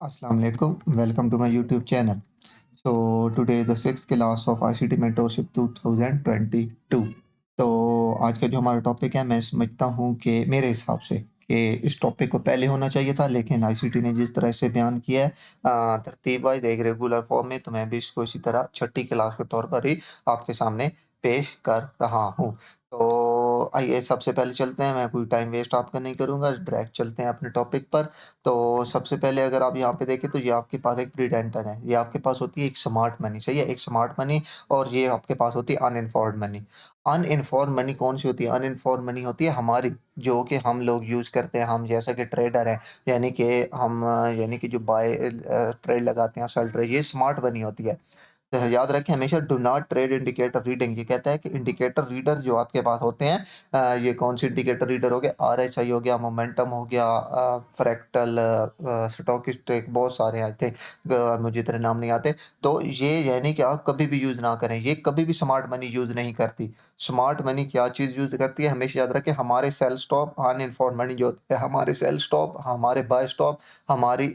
Assalamu alaikum. Welcome to my YouTube channel. So today is the sixth class of ICT Mentorship 2022. तो आज का जो हमारा topic है मैं समझता हूँ कि मेरे हिसाब से कि इस टॉपिक को पहले होना चाहिए था, लेकिन आईसीटी ने जिस तरह से बयान किया है तरतीब वाइज एक रेगुलर फॉर्म में, तो मैं भी इसको इसी तरह छठी क्लास के तौर पर ही आपके सामने पेश कर रहा हूँ। तो आइए सबसे पहले चलते हैं, मैं कोई टाइम वेस्ट आपका नहीं करूँगा, डायरेक्ट चलते हैं अपने टॉपिक पर। तो सबसे पहले अगर आप यहाँ पे देखें तो ये आपके पास एक प्रीडेंटर है, ये आपके पास होती है एक स्मार्ट मनी, सही है, एक स्मार्ट मनी। और ये आपके पास होती है अनइन्फॉर्म्ड मनी। अनइन्फॉर्म्ड मनी कौन सी होती है? अनइन्फॉर्म्ड मनी होती है हमारी, जो कि हम लोग यूज़ करते हैं, हम जैसा कि ट्रेडर हैं, यानी कि हम यानी कि जो बाय ट्रेड लगाते हैं, सेल ट्रेड, ये स्मार्ट मनी होती है। तो याद रखें हमेशा, do not trade indicator reading. ये कहता है कि इंडिकेटर रीडर जो आपके पास होते हैं, ये कौन से इंडिकेटर रीडर हो गए? आरएसआई हो गया, मोमेंटम हो गया, फ्रैक्टल, स्टॉकिस्टिक, बहुत सारे आए थे, मुझे इतने नाम नहीं आते। तो ये यानी कि आप कभी भी यूज़ ना करें, ये कभी भी स्मार्ट मनी यूज़ नहीं करती। स्मार्ट मनी क्या चीज़ यूज़ करती है? हमेशा याद रखें, हमारे सेल स्टॉप, अनइन्फॉर्म्ड मनी जो होती है, हमारे सेल स्टॉप, हमारे बाय स्टॉप, हमारी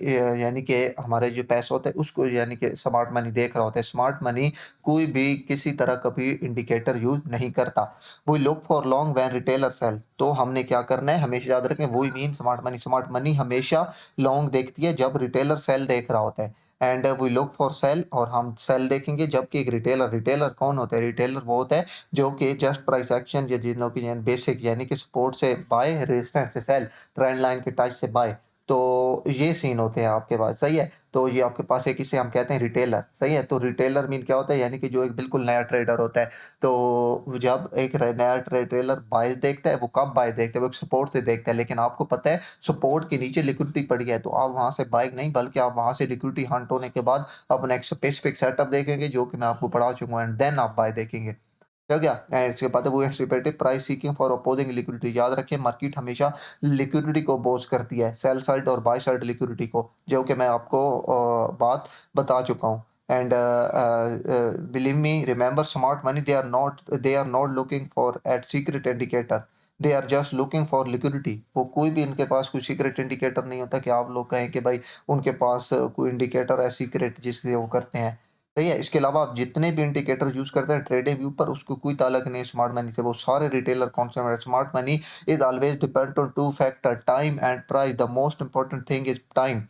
यानी कि हमारे जो पैसे होते हैं उसको यानी कि स्मार्ट मनी देख रहा होता है। स्मार्ट मनी कोई भी किसी तरह का भी इंडिकेटर यूज़ नहीं करता। We look for long when retailer sell. तो हमने क्या करना है, हमेशा याद रखें, वही मीन स्मार्ट मनी हमेशा लॉन्ग देखती है जब रिटेलर सेल देख रहा होता है। And we look for sell, और हम सेल देखेंगे जबकि एक रिटेलर, रिटेलर कौन होता है? रिटेलर वो होता है जो कि जस्ट प्राइस एक्शन या जिन लोग की बेसिक यानी कि सपोर्ट से बाय, रेजिस्टेंस से सेल, ट्रेंड लाइन के टच से बाय। तो ये सीन होते हैं आपके पास, सही है। तो ये आपके पास एक, इसे हम कहते हैं रिटेलर, सही है। तो रिटेलर मीन क्या होता है? यानी कि जो एक बिल्कुल नया ट्रेडर होता है। तो जब एक नया रिटेलर बाय देखता है, वो कब बाय देखता है? वो एक सपोर्ट से देखता है, लेकिन आपको पता है सपोर्ट के नीचे लिक्विडिटी पड़ी है, तो आप वहां से बाय नहीं, बल्कि आप वहां से लिक्विडिटी हंट होने के बाद अपना एक स्पेसिफिक सेटअप देखेंगे, जो कि मैं आपको पढ़ा चुका हूँ, एंड देन आप बाय देखेंगे। हो गया? एंड इसके बाद वो anticipated price seeking for opposing liquidity. याद रखिए, मार्केट हमेशा लिक्विडिटी को अपोज करती है, सेल साइड और बाय साइड लिक्विडिटी को, जो कि मैं आपको बात बता चुका हूँ। And believe me, remember, smart money, they are not looking for at secret indicator, they are just looking for liquidity. वो कोई भी, इनके पास कोई सीक्रेट इंडिकेटर नहीं होता कि आप लोग कहें कि भाई उनके पास कोई इंडिकेटर है सीक्रेट जिससे वो करते हैं। सही है। इसके अलावा आप जितने भी इंडिकेटर यूज़ करते हैं ट्रेडिंग व्यू पर, उसको कोई ताल्लुक नहीं है स्मार्ट मनी से। वो सारे रिटेलर कौन से हैं? Smart money is always depend on two factor, time and price. The most important thing is time.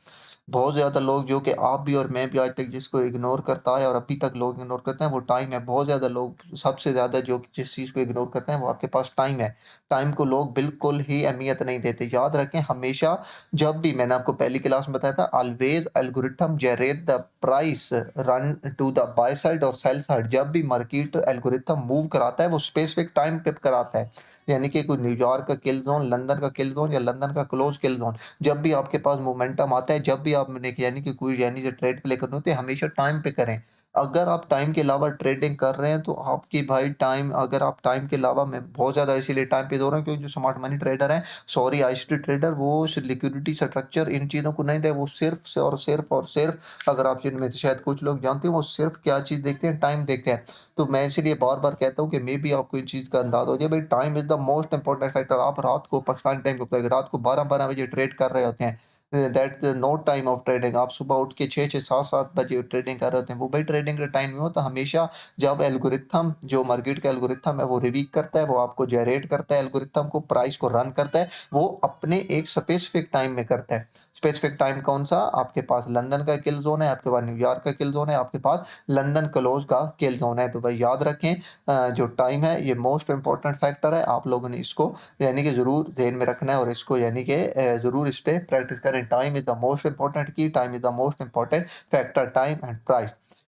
बहुत ज़्यादा लोग, जो कि आप भी और मैं भी आज तक जिसको इग्नोर करता है, और अभी तक लोग इग्नोर करते हैं, वो टाइम है। बहुत ज़्यादा लोग, सबसे ज़्यादा जो जिस चीज़ को इग्नोर करते हैं, वो आपके पास टाइम है। टाइम को लोग बिल्कुल ही अहमियत नहीं देते। याद रखें हमेशा, जब भी, मैंने आपको पहली क्लास में बताया था, always algorithm generate the price run to the buy side और सेल साइड। जब भी मार्केट एल्गोरिथम मूव कराता है, वो स्पेसिफिक टाइम पे कराता है। यानी कि कोई न्यूयॉर्क का किल जोन, लंदन का किल जोन, या लंदन का क्लोज किल जोन, जब भी आपके पास मोमेंटम आता है, जब भी आपने यानी कि कोई यानी जो ट्रेड प्ले करनी होती है, हमेशा टाइम पे करें। अगर आप टाइम के अलावा ट्रेडिंग कर रहे हैं, तो आपकी भाई टाइम, अगर आप टाइम के अलावा, मैं बहुत ज़्यादा इसीलिए टाइम पे दो रहा हूँ, क्योंकि जो स्मार्ट मनी ट्रेडर हैं, सॉरी आईसीटी ट्रेडर, वो लिक्विडिटी स्ट्रक्चर इन चीज़ों को नहीं दे। वो सिर्फ से और सिर्फ, अगर आप जिनमें से शायद कुछ लोग जानते हैं, वो सिर्फ क्या चीज़ देखते हैं? टाइम देखते हैं। तो मैं इसीलिए बार बार कहता हूँ कि मे बी आपको इन चीज़ का अंदाजा हो जाए, भाई time is the most important factor. आप रात को पाकिस्तानी टाइम को बताइए, रात को 12-12 बजे ट्रेड कर रहे होते हैं, that no time of trading. आप सुबह उठ के 6-6, 7-7 बजे ट्रेडिंग कर रहे होते हैं, वो भाई ट्रेडिंग का टाइम नहीं होता। हमेशा जब एल्गोरिथम, जो मार्केट का एल्गोरिथम है, वो रिलीज करता है, वो आपको जनरेट करता है, एल्गोरिथम को, प्राइस को रन करता है, वो अपने एक स्पेसिफिक टाइम में करता है। स्पेसिफिक टाइम कौन सा? आपके पास लंदन का किल जोन है, आपके पास न्यूयॉर्क का किल जोन है, आपके पास लंदन क्लोज का किल जोन है। तो भाई याद रखें, जो टाइम है, ये मोस्ट इंपॉर्टेंट फैक्टर है। आप लोगों ने इसको यानी कि ज़रूर ध्यान में रखना है, और इसको यानी कि ज़रूर इस पे प्रैक्टिस करें। Time is the most important key, time is the most important factor, time and price.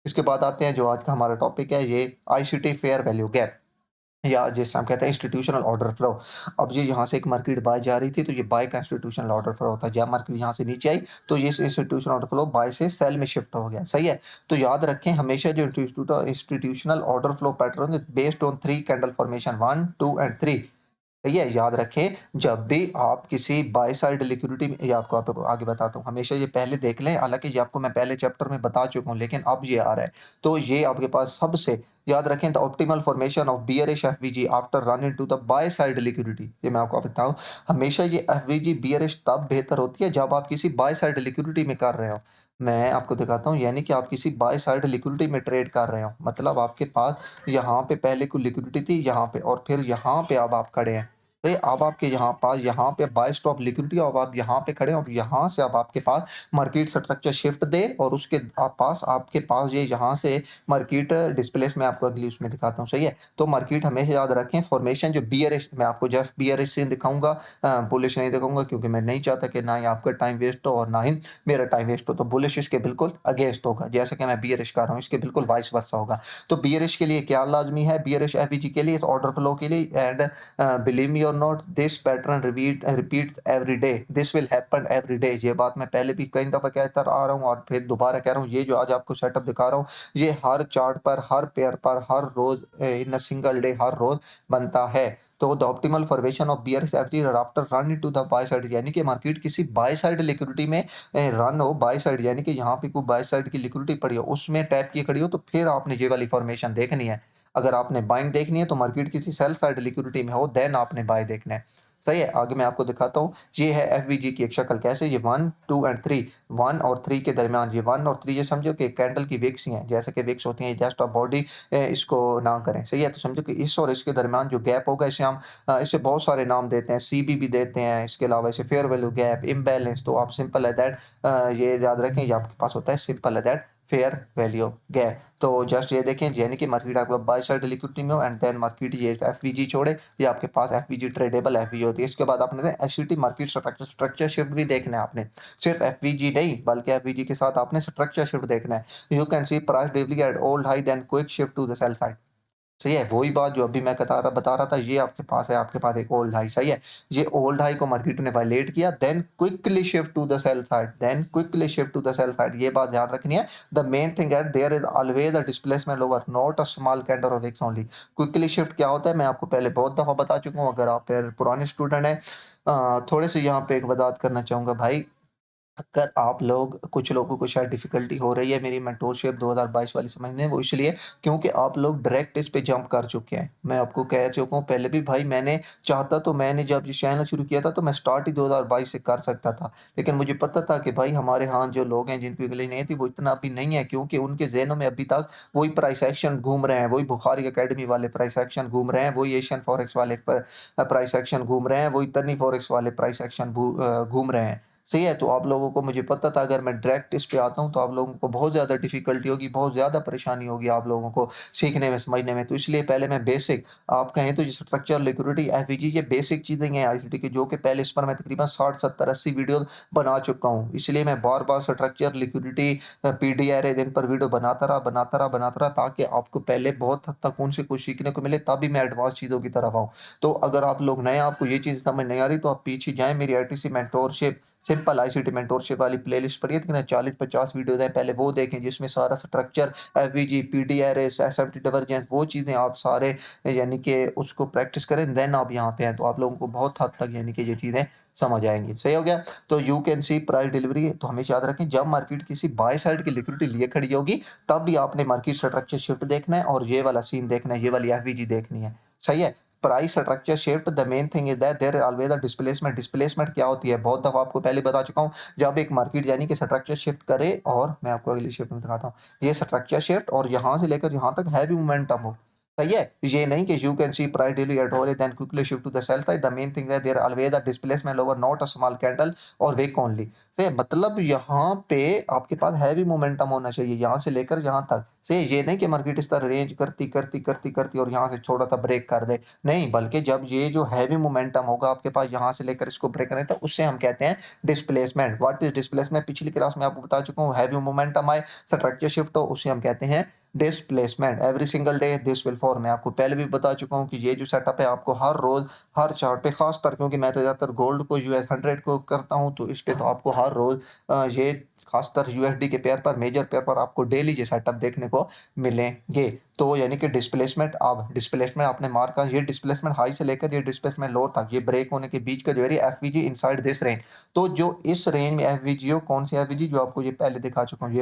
इसके बाद आते हैं, जो आज का हमारा टॉपिक है, ये आईसीटी फेयर वैल्यू गैप, या जैसे हम कहते हैं इंस्टीट्यूशनल ऑर्डर फ्लो। अब ये यहाँ से एक मार्केट बाय जा रही थी, तो ये बाय का इंस्टीट्यूशनल ऑर्डर फ्लो होता है। जब मार्केट यहाँ से नीचे आई, तो ये इंस्टीट्यूशनल ऑर्डर फ्लो बाय से सेल में शिफ्ट हो गया, सही है। तो याद रखें हमेशा, जो इंस्टीट्यूशनल ऑर्डर फ्लो पैटर्न है, based on 3 candle formation, 1, 2 and 3। सही है। याद रखें, जब भी आप किसी बाय साइड लिक्विडिटी में, ये आपको आगे बताता हूँ, हमेशा ये पहले देख लें, हालांकि ये आपको मैं पहले चैप्टर में बता चुका हूँ, लेकिन अब ये आ रहा है। तो ये आपके पास सबसे याद रखें the optimal formation of bearish FVG after run into the buy side liquidity. ये मैं आपको बताऊं, हमेशा ये एफवीजी बियरिश तब बेहतर होती है जब आप किसी बाय साइड लिक्विडिटी में कर रहे हो। मैं आपको दिखाता हूँ, यानी कि आप किसी बाय साइड लिक्विडिटी में ट्रेड कर रहे हो, मतलब आपके पास यहाँ पे पहले कोई लिक्विडिटी थी यहाँ पे, और फिर यहाँ पे अब आप खड़े हैं। तो ये अब आपके यहाँ पास यहाँ पे बाय स्टॉप लिक्विडिटी, अब आप यहाँ पे खड़े हो, अब यहाँ से अब आपके पास मार्केट स्ट्रक्चर शिफ्ट दे और उसके आप पास आपके पास ये यहाँ से मार्केट डिस्प्लेस में आपको अगली उसमें दिखाता हूँ, सही है। तो मार्केट हमेशा याद रखें फॉर्मेशन जो बियरिश, मैं आपको जस्ट बियरिश से दिखाऊंगा, बुलिश नहीं दिखाऊंगा, क्योंकि मैं नहीं चाहता कि ना ही आपका टाइम वेस्ट हो और ना ही मेरा टाइम वेस्ट हो। तो बुलिश इसके बिल्कुल अगेंस्ट होगा, जैसे कि मैं बियरिश कर रहा हूँ इसके बिल्कुल वाइस वर्सा होगा। तो बियरिश के लिए क्या लाजमी है, बियरिश एफवीजी के लिए ऑर्डर फ्लो के लिए, एंड बिलीव मी और not this pattern repeats every day, this will happen every day. ये बात मैं पहले भी कई दफ़ा कहता आ रहा हूँ और फिर दोबारा कह रहा हूँ, ये जो आज आपको सेटअप दिखा रहा हूँ ये हर चार्ट पर, हर पेयर पर, हर रोज इन अ सिंगल डे, हर रोज बनता है। तो the optimal formation of bearish FG after run into the buy side, यानी कि मार्केट किसी बाय साइड लिक्विडिटी में रन हो, बाय साइड यानी कि यहाँ पे कोई बाय साइड की लिक्विडिटी पड़ी हो, उसमें टैप की खड़ी हो, तो फिर आपने ये वाली फॉर्मेशन देखनी है। अगर आपने बाइंग देखनी है तो मार्केट किसी सेल साइड लिक्विडिटी में हो, देन आपने बाय देखना है, सही है। आगे मैं आपको दिखाता हूँ, ये है एफवीजी की एक शक्ल, कैसे, ये 1 2 एंड 3, 1 और 3 के दरमियान, ये 1 और 3 ये समझो कि कैंडल की विक्स ही हैं, जैसे कि विक्स होती हैं, जस्ट ऑफ बॉडी, इसको ना करें, सही है। तो समझो कि इस और इसके दरमियान जो गैप होगा, इसे हम इसे बहुत सारे नाम देते हैं, सीबी भी देते हैं, इसके अलावा इसे फेयर वैल्यू गैप, इम्बैलेंस। तो आप सिंपल है दैट, ये याद रखें, ये आपके पास होता है सिंपल है दैट फेयर वैल्यू गैप। तो जस्ट ये देखें, यानी कि मार्केट आपका बाय साइड लिक्विडिटी में हो एंड देन मार्केट ये एफवीजी छोड़े, ये आपके पास एफवीजी ट्रेडेबल एफवीजी होती है। इसके बाद आपने एससीटी मार्केट स्ट्रक्चर शिफ्ट भी देखना है आपने, सिर्फ एफवीजी नहीं बल्कि एफवीजी के साथ आपने स्ट्रक्चर शिफ्ट देखना है। You can see price delivery at old high then quick shift to the sell side, सही है। वही बात जो अभी मैं बता रहा था, ये आपके पास है, आपके पास एक ओल्ड हाई, सही है। ये ओल्ड हाई को मार्केट ने वायलेट किया, then quickly shift to the sell side, then quickly shift to the sell side, ये बात ध्यान रखनी है। द मेन थिंग है there is always a displacement lower, not a small candle और विक्स ओनली। क्विकली शिफ्ट क्या होता है, मैं आपको पहले बहुत दफा बता चुका हूँ, अगर आप फिर पुराने स्टूडेंट हैं, थोड़े से यहाँ पे एक वजाहत करना चाहूंगा भाई। अगर आप लोग, कुछ लोगों को शायद डिफ़िकल्टी हो रही है मेरी मेंटोरशिप 2022 वाली समझने, वो इसलिए क्योंकि आप लोग डायरेक्ट इस पे जंप कर चुके हैं। मैं आपको कह चुका हूँ पहले भी भाई, मैंने जब ये चैनल शुरू किया था तो मैं स्टार्ट ही 2022 से कर सकता था। लेकिन मुझे पता था कि भाई हमारे यहाँ जो लोग हैं जिनको इंग्लिश नहीं आती वो इतना अभी नहीं है, क्योंकि उनके ज़हनों में अभी तक वही प्राइस एक्शन घूम रहे हैं, वही बुखारी अकेडमी वाले प्राइस एक्शन घूम रहे हैं, वही एशियन फॉरेक्स वाले प्राइस एक्शन घूम रहे हैं, वही तन्नी फॉरेक्स वाले प्राइस एक्शन घूम रहे हैं। सही है, तो आप लोगों को मुझे पता था अगर मैं डायरेक्ट इस पे आता हूँ तो आप लोगों को बहुत ज़्यादा डिफ़िकल्टी होगी, बहुत ज़्यादा परेशानी होगी आप लोगों को सीखने में, समझने में। तो इसलिए पहले मैं बेसिक, आप कहें तो ये स्ट्रक्चर, लिक्विडिटी, एफवीजी, ये बेसिक चीज़ें हैं आईसीटी की, जो कि पहले इस पर मैं तकरीबन 60, 70, 80 वीडियो बना चुका हूँ। इसलिए मैं बार-बार स्ट्रक्चर, लिक्विडिटी, पीडीआरए इन पर वीडियो बनाता रहा ताकि आपको पहले बहुत हद तक उनसे कुछ सीखने को मिले, तभी मैं एडवांस चीज़ों की तरफ आऊँ। तो अगर आप लोग नए, आपको ये चीज़ समझ नहीं आ रही तो आप पीछे जाएँ, मेरी ITC mentorship, simple ICT mentorship वाली प्लेलिस्ट पड़ी है, तो 40-50 वीडियोज़ हैं, पहले वो देखें जिसमें सारा स्ट्रक्चर, एफवीजी, पीडीआरएस, एसएमटी डिवर्जेंस, वो चीज़ें आप सारे यानी कि उसको प्रैक्टिस करें, देन आप यहाँ पे हैं तो आप लोगों को बहुत हद तक यानी कि ये चीज़ें समझ आएँगी। सही हो गया? तो you can see price delivery, तो हमेशा याद रखें जब मार्केट किसी बाय साइड की लिक्विडिटी लिए खड़ी होगी, तब भी आपने मार्केट स्ट्रक्चर शिफ्ट देखना है और ये वाला सीन देखना है, ये वाली एफवीजी देखनी है। सही है? Price structure shift, the main thing is that there always a displacement. Displacement क्या होती है, बहुत दफा आपको पहले बता चुका हूँ, जब एक मार्केट यानी कि स्ट्रक्चर शिफ्ट करे, और मैं आपको अगली शिफ्ट में दिखाता हूँ, ये स्ट्रक्चर शिफ्ट और यहाँ से लेकर यहाँ तक हैवी मोमेंटम हो, सही है। ये नहीं कि you can see price daily at all then quickly shift to the sell side, the main thing है there always a displacement over, not a small candle और विक ओनली। से मतलब यहाँ पे आपके पास हैवी मोमेंटम होना चाहिए, यहाँ से लेकर यहाँ तक से, ये नहीं कि मार्केट इस तरह रेंज करती और यहाँ से थोड़ा सा ब्रेक कर दे, नहीं, बल्कि जब ये जो हैवी मोमेंटम होगा आपके पास, यहाँ से लेकर इसको ब्रेक करें, तो उससे हम कहते हैं डिस्प्लेसमेंट। व्हाट इज डिस्प्लेसमेंट, पिछली क्लास में आपको बता चुका हूँ, हैवी मोमेंटम आए, स्ट्रक्चर शिफ्ट हो, उसे हम कहते हैं displacement. Every single day this will form, मैं आपको पहले भी बता चुका हूँ कि ये जो सेटअप है आपको हर रोज, हर चार्ट पे, खास कर क्योंकि मैं तो ज़्यादातर गोल्ड को US 100 को करता हूँ, तो इस पे तो आपको हर रोज ये खासकर यूएसडी के पेयर पर, मेजर पेयर पर आपको डेली ये सेटअप देखने को मिलेंगे। तो यानी कि डिस्प्लेसमेंट आपने मार्क का, ये डिस्प्लेसमेंट हाई से लेकर ये डिस्प्लेसमेंट लो तक, ये ब्रेक होने के बीच का जो area FVG inside this range. तो जो इस रेंज में एफवीजी हो, कौन सी एफवीजी, जो आपको ये पहले दिखा चुका हूँ,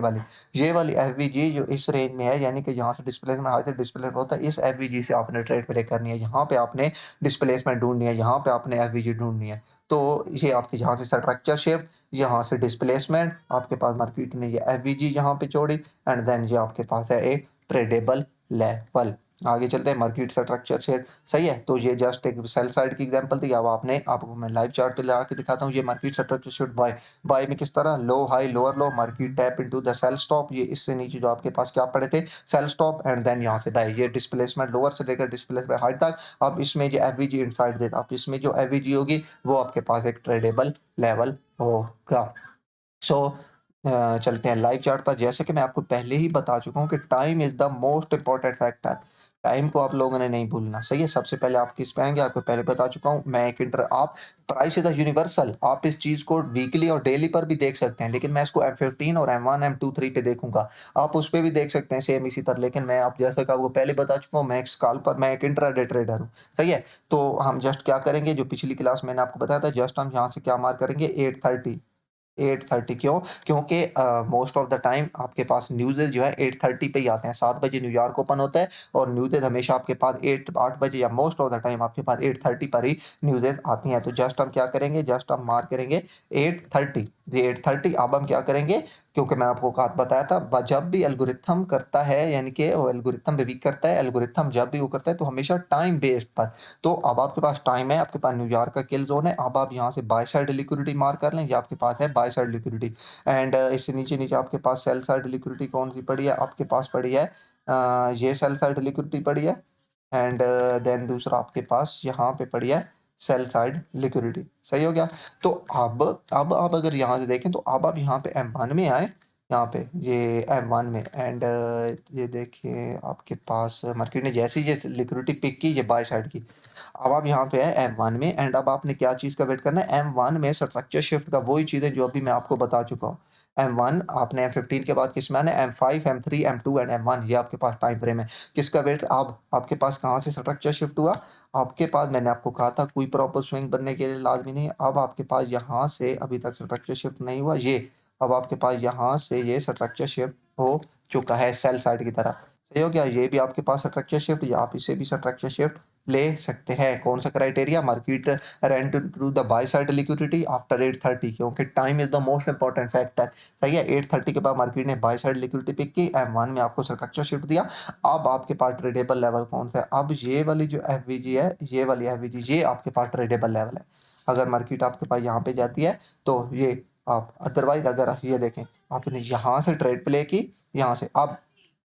ये वाली एफवीजी जो इस रेंज में है, यानी कि यहाँ से डिस्प्लेसमेंट हाई से डिस्प्लेसमेंट होता है, इस एफवीजी से आपने ट्रेड प्ले करनी है। यहाँ पे आपने डिस्प्लेसमेंट ढूंढनी है, यहाँ पे आपने एफवीजी ढूंढनी है। तो ये आपके यहाँ से स्ट्रक्चर शिफ्ट, यहाँ से डिस्प्लेसमेंट, आपके पास मार्केट ने ये एफवीजी यहाँ पे छोड़ी, एंड देन ये आपके पास है एक ट्रेडेबल लेवल। आगे चलते हैं, मार्केट स्ट्रक्चर शेयर सही है। तो ये जस्ट एक सेल साइड की एग्जांपल थी। अब आपको मैं लाइव चार्ट पे लगा के दिखाता हूँ। ये मार्केट स्ट्रक्चर शेयर बाय में किस तरह low high lower low, market tap into the sell stop, ये इससे नीचे जो आपके पास क्या पड़े थे, सेल स्टॉप, एंड देन यहाँ से बाय, ये डिस्प्लेसमेंट लोअर से लेकर डिस्प्लेसमेंट हाई तक। अब इसमें जो एफवीजी इनसाइड देता, अब इसमें जो एफवीजी होगी वो आपके पास एक ट्रेडेबल लेवल होगा। सो चलते हैं लाइव चार्ट पर। जैसे कि मैं आपको पहले ही बता चुका हूँ कि time is the most important factor. Time को आप लोगों ने नहीं भूलना, सही है। सबसे पहले आप किस पे आएंगे, आपको पहले बता चुका हूँ मैं, एक इंटर आप, प्राइस इज अ यूनिवर्सल। आप इस चीज को वीकली और डेली पर भी देख सकते हैं, लेकिन मैं इसको M15 और M1 M2 3 पे देखूंगा। आप उस पे भी देख सकते हैं सेम इसी तरह, लेकिन मैं आप जैसा कि आपको पहले बता चुका हूँ, मैं एक स्काल पर, मैं एक इंट्राडे ट्रेडर हूँ, सही है। तो हम जस्ट क्या करेंगे, जो पिछली क्लास मैंने आपको बताया था, जस्ट हम यहाँ से क्या मार्क करेंगे, 830। 8:30 क्यों? क्योंकि मोस्ट ऑफ द टाइम आपके पास न्यूज़ेज़ जो है 8:30 पे ही आते हैं। 7 बजे न्यूयॉर्क ओपन होता है और न्यूज़ेज़ हमेशा आपके पास 8 बजे या मोस्ट ऑफ द टाइम आपके पास 8:30 पर ही न्यूज़ेज़ आती हैं। तो जस्ट हम क्या करेंगे, जस्ट हम मार्क करेंगे 8:30। ये 8:30 अब हम क्या करेंगे, क्योंकि मैं आपको बात बताया था, जब भी एल्गोरिथम करता है, यानी कि वो एल्गोरिथम बेबी करता है, एल्गोरिथम जब भी वो करता है तो हमेशा टाइम बेस्ड पर। तो अब आपके पास टाइम है, आपके पास न्यूयॉर्क का किल जोन है। अब आप यहाँ से बाय साइड लिक्विडिटी मार्क कर लें, ये आपके पास है बाय साइड लिक्विडिटी। एंड इससे नीचे नीचे आपके पास सेल साइड लिक्विडिटी कौन सी पड़ी है, आपके पास पड़ी है ये सेल साइड लिक्विडिटी पड़ी है। एंड देन दूसरा आपके पास यहाँ पे पड़ी है सेल साइड लिक्विडिटी, सही हो गया। तो अब आप अगर यहाँ से देखें, तो अब आप यहाँ पे M1 में आए, यहाँ पे ये M1 में, एंड ये देखिए आपके पास मार्केट ने जैसे ही ये लिक्विडिटी पिक की, ये बाय साइड की। अब आप यहाँ पे है M1 में, एंड अब आपने क्या चीज़ का वेट करना है, M1 में स्ट्रक्चर शिफ्ट का, वही चीज़ है जो अभी मैं आपको बता चुका हूँ। M1 आपने M15 के बाद किस में आना है, M5 M3 M2 and M1, ये आपके पास टाइम फ्रेम है। किसका वेट, अब आपके पास कहाँ से स्ट्रक्चर शिफ्ट हुआ, आपके पास मैंने आपको कहा था कोई प्रॉपर स्विंग बनने के लिए लाजमी नहीं। अब आपके पास यहाँ से अभी तक स्ट्रक्चर शिफ्ट नहीं हुआ, ये अब आपके पास यहाँ से ये स्ट्रक्चर शिफ्ट हो चुका है सेल साइड की तरफ, सही हो गया। ये भी आपके पास स्ट्रक्चर शिफ्ट, या आप इसे भी स्ट्रक्चर शिफ्ट ले सकते हैं। कौन सा criteria, market ran to the buy side liquidity after 8:30, क्योंकि time is the most important factor, सही है। 8:30 के बाद मार्केट ने बाय साइड लिक्विडिटी पिक की, M1 में आपको स्ट्रक्चर शिफ्ट दिया। अब आपके पास ट्रेडेबल लेवल कौन सा है, अब ये वाली जो एफवीजी है, ये वाली एफवीजी, ये आपके पास ट्रेडेबल लेवल है। अगर मार्केट आपके पास यहाँ पे जाती है तो ये आप, अदरवाइज अगर ये देखें, आपने यहाँ से ट्रेड प्ले की, यहाँ से, अब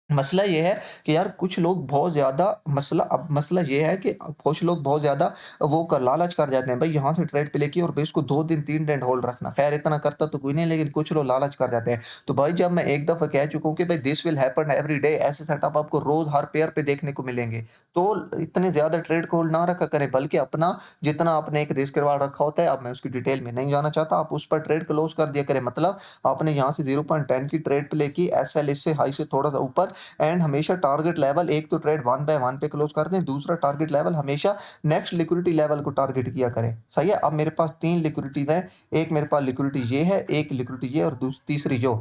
मसला ये है कि यार कुछ लोग बहुत ज़्यादा, मसला ये है कि कुछ लोग बहुत ज़्यादा वो कर लालच कर जाते हैं, भाई यहाँ से ट्रेड पे लेके और भाई इसको 2 दिन 3 दिन होल्ड रखना। खैर इतना करता तो कोई नहीं, लेकिन कुछ लोग लालच कर जाते हैं। तो भाई जब मैं एक दफ़ा कह चुका हूँ कि भाई this will happen every day, ऐसे सेटअप आपको रोज़ हर पेयर पे देखने को मिलेंगे। तो इतने ज़्यादा ट्रेड को होल्ड ना रखा करें, बल्कि अपना जितना आपने एक रिस्क रिवार्ड रखा होता है, अब मैं उसकी डिटेल में नहीं जाना चाहता, आप उस पर ट्रेड क्लोज कर दिया करें। मतलब आपने यहाँ से 0.10 की ट्रेड प्ले की, एसएल इससे हाई से थोड़ा सा ऊपर, एंड हमेशा टारगेट लेवल, एक तो ट्रेड 1 बाय 1 पे क्लोज कर दें, दूसरा टारगेट लेवल हमेशा नेक्स्ट लिक्विडिटी लेवल को टारगेट किया करें, सही है। अब मेरे पास 3 लिक्विडिटीज हैं, एक मेरे पास लिक्विडिटी ये है, एक लिक्विडिटी ये, और तीसरी जो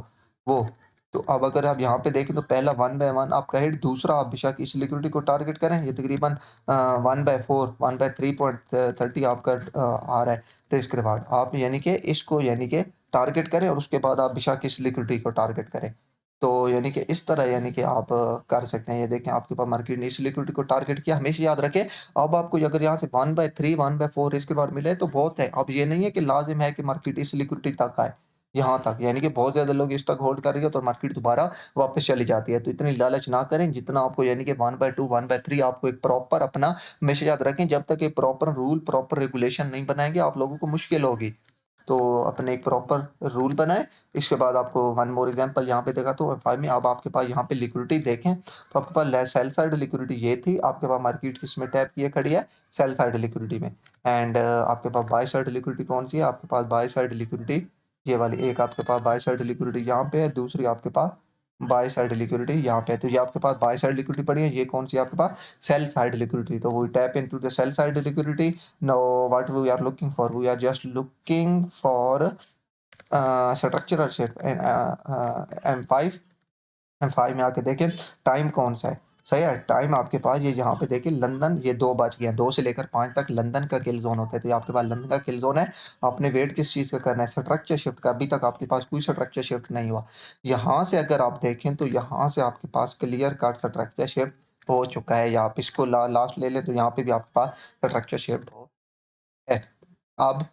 वो। तो अब अगर आप यहाँ पे देखें तो पहला 1 बाय 1 आपका हिट, दूसरा आप बेशक इस लिक्विडिटी को टारगेट करें, ये तकरीबन 1/4 1/3.30 आपका आ रहा है रिस्क रिवार्ड। आप यानी कि इसको यानी कि टारगेट करें, और उसके बाद आप बेशक इस लिक्विडिटी को टारगेट करें। तो यानी कि इस तरह यानी कि आप कर सकते हैं। ये देखें आपके पास मार्केट ने इस लिक्विडिटी को टारगेट किया, हमेशा याद रखें। अब आपको अगर यहाँ से 1/3 1/4 इसके बाद मिले तो बहुत है। अब ये नहीं है कि लाजिम है कि मार्केट इस लिक्विडिटी तक आए, यहाँ तक, यानी कि बहुत ज़्यादा लोग इस तक होल्ड कर रही है तो मार्केट दोबारा वापस चली जाती है। तो इतनी लालच ना करें, जितना आपको यानी कि 1/2 1/3 आपको एक प्रॉपर अपना हमेशा याद रखें। जब तक एक प्रॉपर रूल प्रॉपर रेगुलेशन नहीं बनाएंगे, आप लोगों को मुश्किल होगी। तो अपने एक प्रॉपर रूल बनाएँ। इसके बाद आपको वन मोर एग्जांपल यहाँ पे देखा तो फाइव में, अब आपके पास यहाँ पे लिक्विडिटी देखें तो आपके पास सेल साइड लिक्विडिटी ये थी, आपके पास मार्केट किसमें टैप किए खड़ी है, सेल साइड लिक्विडिटी में। एंड आपके पास बाय साइड लिक्विडिटी कौन सी है, आपके पास बाय साइड लिक्विडिटी ये वाली एक आपके पास बाय साइड लिक्विडिटी यहाँ पे है, दूसरी आपके पास बाय साइड लिक्विडिटी यहाँ पे है। तो ये आपके पास बाय साइड लिक्विडिटी पड़ी है, ये कौन सी आपके पास सेल साइड लिक्विडिटी। तो we tap into the sell side liquidity. Now what we are looking for, we are just looking for structural shift M5। M5 में आके देखें टाइम कौन सा है, सही है। टाइम आपके पास ये यहाँ पे देखिए लंदन, ये 2 बज गए हैं, 2 से लेकर 5 तक लंदन का किल जोन होता है। तो ये आपके पास लंदन का किल जोन है। आपने वेट किस चीज़ का करना है, स्ट्रक्चर शिफ्ट का। अभी तक आपके पास कोई स्ट्रक्चर शिफ्ट नहीं हुआ। यहाँ से अगर आप देखें तो यहाँ से आपके पास क्लियर कट स्ट्रक्चर शिफ्ट हो चुका है। या आप इसको लास्ट ले लें तो यहाँ पे भी आपके पास स्ट्रक्चर शिफ्ट हो है। अब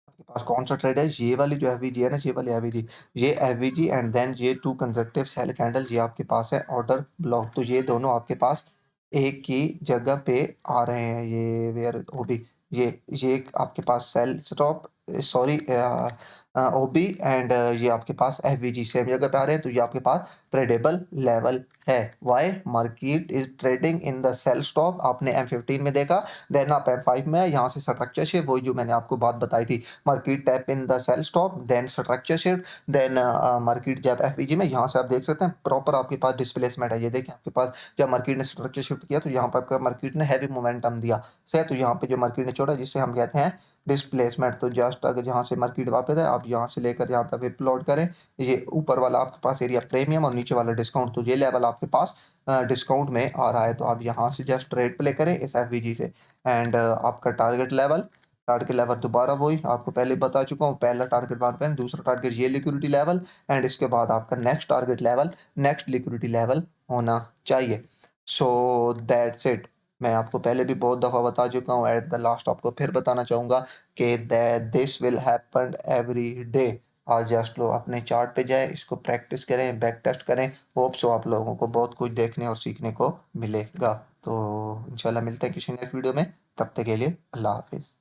आपके पास कौन सा ट्रेड है, ये वाली जो एफवीजी है ना, ये वाली एफवीजी, ये एफवीजी एंड देन ये 2 कंसेक्यूटिव सेल कैंडल, ये आपके पास है ऑर्डर ब्लॉक। तो ये दोनों आपके पास एक ही जगह पे आ रहे हैं। ये वेयर ओबी, ये एक आपके पास sell stop, sorry OB and ये आपके पास एफवीजी सेम जगह पे आ रहे हैं। तो ये आपके पास ट्रेडेबल लेवल है। Why market is trading in the sell stop, आपने M15 में देखा, देन आप M5 में है। यहाँ से स्ट्रक्चर शिफ्ट, वही जो मैंने आपको बात बताई थी, market tap in the sell stop, then structure shift, then market जब एफपीजी में, यहाँ से आप देख सकते हैं प्रॉपर आपके पास डिस्प्लेसमेंट है। ये देखिए आपके पास जब मार्केट ने स्ट्रक्चर शिफ्ट किया तो यहाँ पर आपका मार्केट ने हैवी मोमेंटम दिया, सही है। तो यहाँ पे जो मार्केट ने छोड़ा जिससे हम कहते हैं डिस्प्लेसमेंट। तो जस्ट अगर जहाँ से मार्केट वापस है, आप यहाँ से लेकर यहाँ तक प्लॉट करें, ये ऊपर वाला आपके पास एरिया प्रीमियम और नीचे वाला डिस्काउंट। तो ये लेवल आपके पास डिस्काउंट में आ रहा है। तो आप यहाँ से जस्ट ट्रेड प्ले करें इस एफवीजी से। एंड आपका टारगेट लेवल दोबारा वही आपको पहले बता चुका हूँ। पहला टारगेट बार पेन, दूसरा टारगेट ये लिक्विडिटी लेवल, एंड इसके बाद आपका next target level next liquidity level होना चाहिए। So that's it. मैं आपको पहले भी बहुत दफ़ा बता चुका हूँ, एट द लास्ट आपको फिर बताना चाहूँगा कि that this will happen every day. आज जस्ट लो अपने चार्ट पे जाए, इसको प्रैक्टिस करें, बैक टेस्ट करें। होप सो आप लोगों को बहुत कुछ देखने और सीखने को मिलेगा। तो इंशाल्लाह मिलते हैं किसी नेक्स्ट वीडियो में, तब तक के लिए अल्लाह हाफिज़।